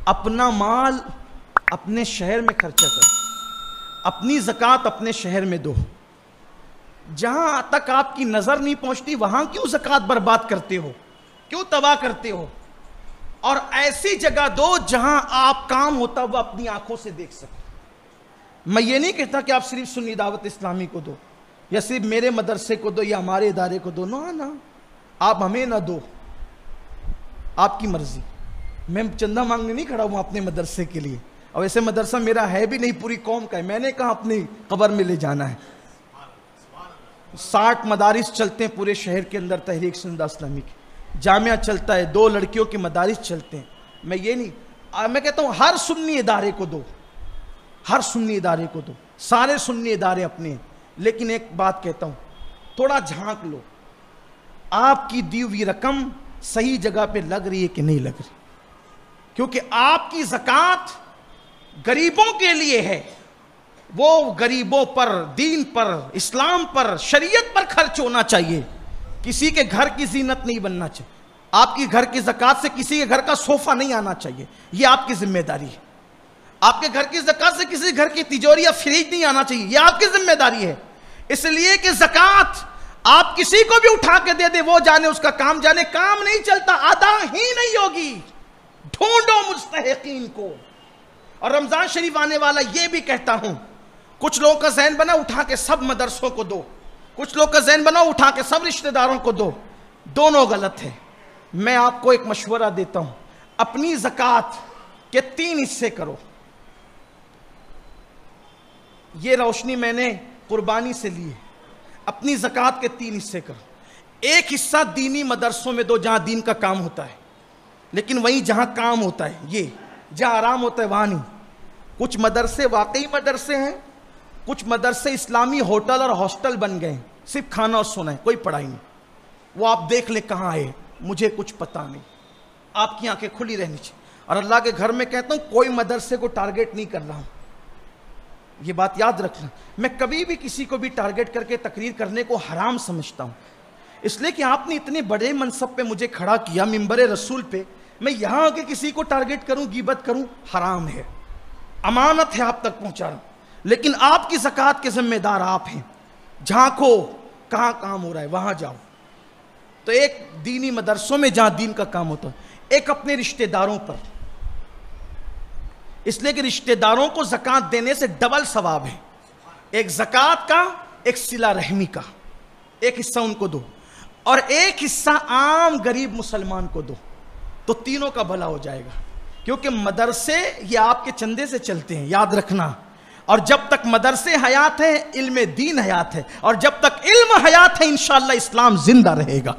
اپنا مال اپنے شہر میں خرچہ کرو، اپنی زکوٰۃ اپنے شہر میں دو، جہاں تک آپ کی نظر نہیں پہنچتی وہاں کیوں زکوٰۃ برباد کرتے ہو، کیوں تباہ کرتے ہو؟ اور ایسی جگہ دو جہاں آپ کام ہوتا وہ اپنی آنکھوں سے دیکھ سکتے۔ میں یہ نہیں کہتا کہ آپ صرف سنی دعوت اسلامی کو دو یا صرف میرے مدرسے کو دو یا ہمارے ادارے کو دو، نہ آپ ہمیں نہ دو، آپ کی مرضی۔ میں چندہ مانگنے نہیں کھڑا ہوں اپنے مدرسے کے لیے، اور ایسے مدرسہ میرا ہے بھی نہیں، پوری قوم کا ہے، میں نے کہا اپنی قبر میں لے جانا ہے۔ 60 مدارس چلتے ہیں پورے شہر کے اندر تحریک سنی دعوت اسلامی کے، جامعہ چلتا ہے، 2 لڑکیوں کے مدارس چلتے ہیں۔ میں یہ نہیں، میں کہتا ہوں ہر سنی ادارے کو دو، ہر سنی ادارے کو دو، سارے سنی ادارے اپنے ہیں، لیکن ایک بات کہتا ہوں، تھوڑا جھانک لو آپ کی دی ہوئی رقم صحیح جگہ پہ لگ رہی ہے کہ نہیں لگ رہی، کیونکہ آپ کی زکوٰۃ غریبوں کے لیے ہے، وہ غریبوں پر، دین پر، اسلام پر، شریعت پر خرچ ہونا چاہیے، کسی کے گھر کی زینت نہیں بننا چاہیے۔ آپ کی گھر کی زکوٰۃ سے کسی کے گھر کا صوفہ نہیں آنا چاہیے، یہ آپ کی ذمہ داری ہے۔ آپ کے گھر کی زکوٰۃ سے کسی گھر کی تجوری یا فریج نہیں آنا چاہیے، یہ آپ کی ذمہ داری ہے، اس لیے کہ زکوٰۃ آپ کسی کو بھی اٹھا کے دے دے، وہ جانے اس کا کام جانے، کام نہیں چلتا، ادا ہی نہیں ہوگی۔ ڈھونڈو مستحقین کو۔ اور رمضان شریف آنے والا، یہ بھی کہتا ہوں، کچھ لوگوں کا ذہن بنا اٹھا کے سب مدرسوں کو دو، کچھ لوگ کا ذہن بنا اٹھا کے سب رشتہ داروں کو دو، دونوں غلط ہے۔ میں آپ کو ایک مشورہ دیتا ہوں، اپنی زکوٰۃ کے 3 حصے کرو۔ یہ روشنی میں نے قربانی سے لی ہے، اپنی زکوٰۃ کے 3 حصے کرو۔ ایک حصہ دینی مدرسوں میں دو جہاں دین کا کام ہوتا ہے، لیکن وہیں جہاں کام ہوتا ہے، یہ جہاں آرام ہوتا ہے وہاں نہیں۔ کچھ مدرسے واقعی مدرسے ہیں، کچھ مدرسے اسلامی ہوٹل اور ہاسٹل بن گئے ہیں، صرف کھانا اور سونا ہے، کوئی پڑھائی نہیں۔ وہ آپ دیکھ لیں کہاں ہے، مجھے کچھ پتہ نہیں، آپ کی آنکھیں کھلی رہنی چاہیے۔ اور اللہ کے گھر میں کہتا ہوں کوئی مدرسے کو ٹارگٹ نہیں کر رہا ہوں، یہ بات یاد رکھنا۔ میں کبھی بھی کسی کو بھی ٹارگٹ کر کے تقریر کرنے کو حرام سمجھتا ہوں، اس لیے کہ آپ نے اتنے بڑے منصب پہ مجھے کھڑا کیا، منبر رسول پہ، میں یہاں آ کے کسی کو ٹارگٹ کروں، غیبت کروں، حرام ہے، امانت ہے آپ تک پہنچا رہا ہوں۔ لیکن آپ کی زکوٰۃ کے ذمہ دار آپ ہیں، جھانکو کہاں کام ہو رہا ہے وہاں جاؤ۔ تو ایک دینی مدرسوں میں جہاں دین کا کام ہوتا ہے، ایک اپنے رشتہ داروں پر، اس لیے کہ رشتہ داروں کو زکوٰۃ دینے سے ڈبل ثواب ہے، ایک زکوٰۃ کا، ایک صلہ رحمی کا، ایک حصہ ان کو دو، اور ایک حصہ عام غریب مسلمان کو دو، تو تینوں کا بھلا ہو جائے گا۔ کیونکہ مدرسے یہ آپ کے چندے سے چلتے ہیں، یاد رکھنا، اور جب تک مدرسے حیات ہیں علم دین حیات ہے، اور جب تک علم حیات ہے انشاءاللہ اسلام زندہ رہے گا۔